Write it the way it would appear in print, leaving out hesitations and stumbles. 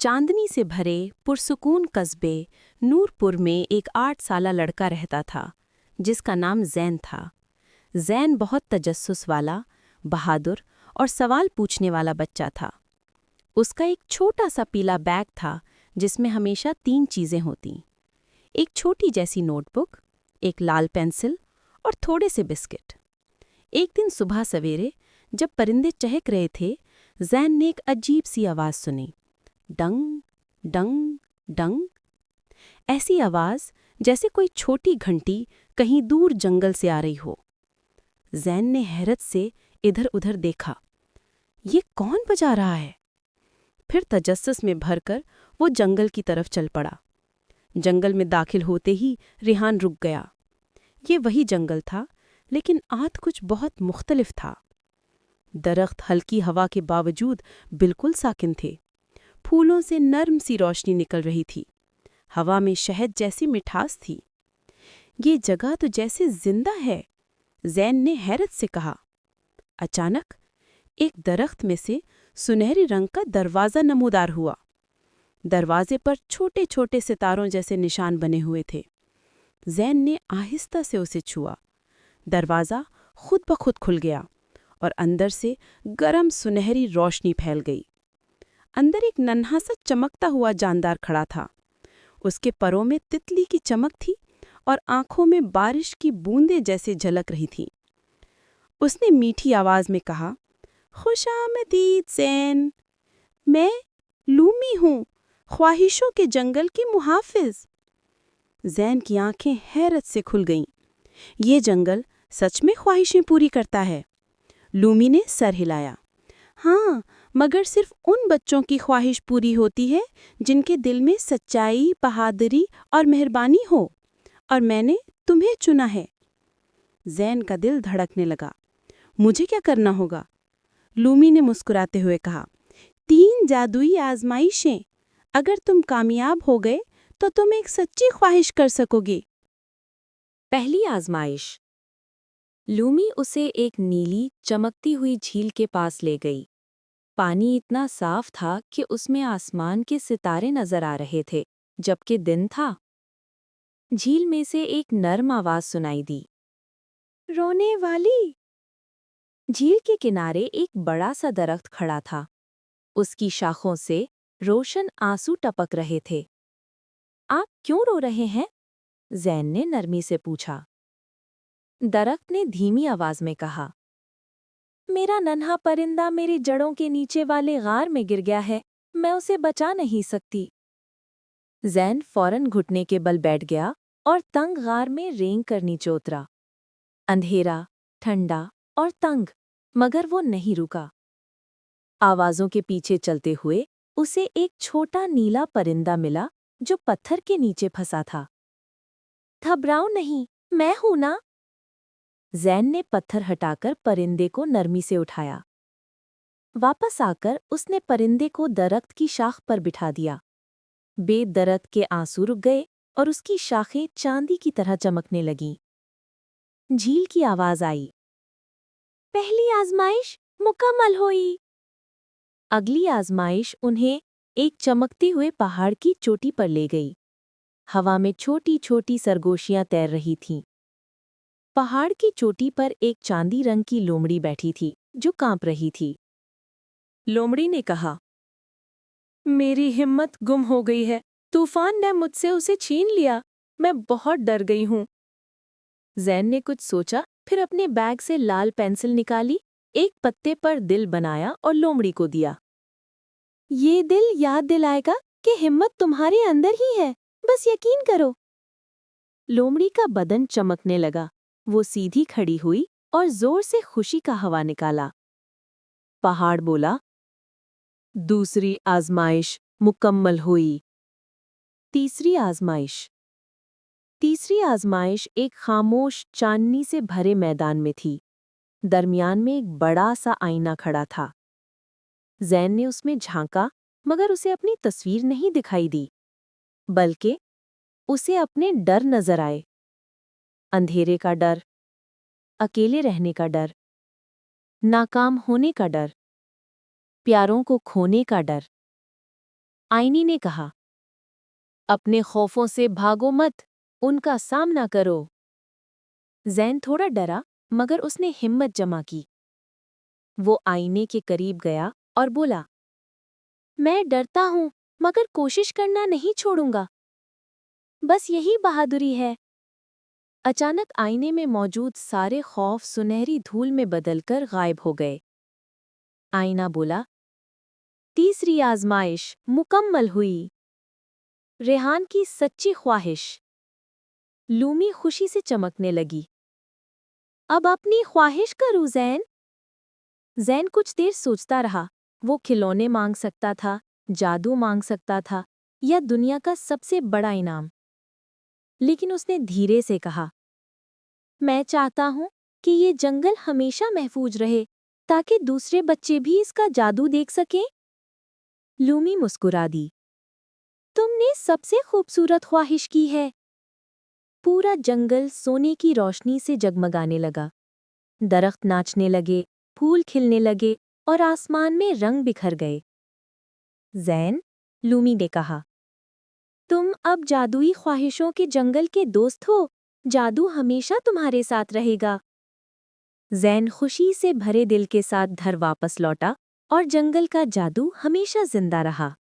चांदनी से भरे पुरसुकून कस्बे नूरपुर में एक 8 साला लड़का रहता था जिसका नाम ज़ैन था। ज़ैन बहुत तजस्सुस वाला, बहादुर और सवाल पूछने वाला बच्चा था। उसका एक छोटा सा पीला बैग था जिसमें हमेशा 3 चीज़ें होतीं: एक छोटी जैसी नोटबुक, एक लाल पेंसिल और थोड़े से बिस्किट। एक दिन सुबह सवेरे जब परिंदे चहक रहे थे, ज़ैन ने एक अजीब सी आवाज़ सुनी। डंग डंग डंग। ऐसी आवाज़ जैसे कोई छोटी घंटी कहीं दूर जंगल से आ रही हो। ज़ैन ने हैरत से इधर उधर देखा, ये कौन बजा रहा है? फिर तजस्सुस में भरकर वो जंगल की तरफ चल पड़ा। जंगल में दाखिल होते ही रिहान रुक गया। ये वही जंगल था, लेकिन आज कुछ बहुत मुख्तलिफ था। दरख्त हल्की हवा के बावजूद बिल्कुल साकिन थे। फूलों से नर्म सी रोशनी निकल रही थी। हवा में शहद जैसी मिठास थी। ये जगह तो जैसे जिंदा है, ज़ैन ने हैरत से कहा। अचानक एक दरख्त में से सुनहरे रंग का दरवाज़ा नमूदार हुआ। दरवाजे पर छोटे छोटे सितारों जैसे निशान बने हुए थे। ज़ैन ने आहिस्ता से उसे छुआ। दरवाज़ा खुद ब खुद खुल गया और अंदर से गरम सुनहरी रोशनी फैल गई। अंदर एक नन्हा सा चमकता हुआ जानदार खड़ा था। उसके परों में तितली की चमक थी और आंखों में बारिश की बूंदें जैसे झलक रही थीं। उसने मीठी आवाज़ में कहा, खुशामदीद ज़ैन, मैं लूमी हूँ, ख्वाहिशों के जंगल की मुहाफ़िज़। ज़ैन की आंखें हैरत से खुल गईं। ये जंगल सच में ख्वाहिशें पूरी करता है? लूमी ने सर हिलाया। हाँ, मगर सिर्फ उन बच्चों की ख्वाहिश पूरी होती है जिनके दिल में सच्चाई, बहादुरी और मेहरबानी हो, और मैंने तुम्हें चुना है। ज़ैन का दिल धड़कने लगा। मुझे क्या करना होगा? लूमी ने मुस्कुराते हुए कहा, 3 जादुई आजमाइशें। अगर तुम कामयाब हो गए तो तुम एक सच्ची ख्वाहिश कर सकोगे। पहली आजमाइश। लूमी उसे एक नीली चमकती हुई झील के पास ले गई। पानी इतना साफ था कि उसमें आसमान के सितारे नजर आ रहे थे, जबकि दिन था। झील में से एक नर्म आवाज सुनाई दी, रोने वाली। झील के किनारे एक बड़ा सा दरख्त खड़ा था। उसकी शाखों से रोशन आंसू टपक रहे थे। आप क्यों रो रहे हैं? ज़ैन ने नरमी से पूछा। दरख्त ने धीमी आवाज में कहा, मेरा नन्हा परिंदा मेरी जड़ों के नीचे वाले गार में गिर गया है, मैं उसे बचा नहीं सकती। ज़ैन फौरन घुटने के बल बैठ गया और तंग गार में रेंग कर नीचे उतरा। अंधेरा, ठंडा और तंग, मगर वो नहीं रुका। आवाज़ों के पीछे चलते हुए उसे एक छोटा नीला परिंदा मिला जो पत्थर के नीचे फंसा था। घबराओ नहीं, मैं हूं ना। ज़ैन ने पत्थर हटाकर परिंदे को नरमी से उठाया। वापस आकर उसने परिंदे को दरख्त की शाख पर बिठा दिया। दरख्त के आंसू रुक गए और उसकी शाखें चांदी की तरह चमकने लगीं। झील की आवाज आई, पहली आजमाइश मुकम्मल हुई। अगली आजमाइश उन्हें एक चमकते हुए पहाड़ की चोटी पर ले गई। हवा में छोटी छोटी सरगोशियां तैर रही थीं। पहाड़ की चोटी पर एक चांदी रंग की लोमड़ी बैठी थी जो कांप रही थी। लोमड़ी ने कहा, मेरी हिम्मत गुम हो गई है, तूफान ने मुझसे उसे छीन लिया, मैं बहुत डर गई हूँ। ज़ैन ने कुछ सोचा, फिर अपने बैग से लाल पेंसिल निकाली, एक पत्ते पर दिल बनाया और लोमड़ी को दिया। ये दिल याद दिलाएगा कि हिम्मत तुम्हारे अंदर ही है, बस यकीन करो। लोमड़ी का बदन चमकने लगा। वो सीधी खड़ी हुई और जोर से खुशी का हवा निकाला। पहाड़ बोला, दूसरी आजमाइश मुकम्मल हुई। तीसरी आजमाइश। तीसरी आजमाइश एक खामोश चांदनी से भरे मैदान में थी। दरमियान में एक बड़ा सा आईना खड़ा था। ज़ैन ने उसमें झांका, मगर उसे अपनी तस्वीर नहीं दिखाई दी, बल्कि उसे अपने डर नजर आए। अंधेरे का डर, अकेले रहने का डर, नाकाम होने का डर, प्यारों को खोने का डर। आईनी ने कहा, अपने खौफों से भागो मत, उनका सामना करो। ज़ैन थोड़ा डरा, मगर उसने हिम्मत जमा की। वो आईने के करीब गया और बोला, मैं डरता हूं, मगर कोशिश करना नहीं छोड़ूंगा। बस यही बहादुरी है। अचानक आईने में मौजूद सारे खौफ सुनहरी धूल में बदलकर गायब हो गए। आईना बोला, तीसरी आजमाइश मुकम्मल हुई। रेहान की सच्ची ख्वाहिश। लूमी खुशी से चमकने लगी। अब अपनी ख्वाहिश करूं ज़ैन? ज़ैन कुछ देर सोचता रहा। वो खिलौने मांग सकता था, जादू मांग सकता था, या दुनिया का सबसे बड़ा इनाम। लेकिन उसने धीरे से कहा, मैं चाहता हूं कि ये जंगल हमेशा महफूज रहे, ताकि दूसरे बच्चे भी इसका जादू देख सकें। लूमी मुस्कुरा दी, तुमने सबसे खूबसूरत ख्वाहिश की है। पूरा जंगल सोने की रोशनी से जगमगाने लगा। दरख्त नाचने लगे, फूल खिलने लगे और आसमान में रंग बिखर गए। ज़ैन, लूमी ने कहा, तुम अब जादुई ख्वाहिशों के जंगल के दोस्त हो। जादू हमेशा तुम्हारे साथ रहेगा। ज़ैन खुशी से भरे दिल के साथ घर वापस लौटा और जंगल का जादू हमेशा जिंदा रहा।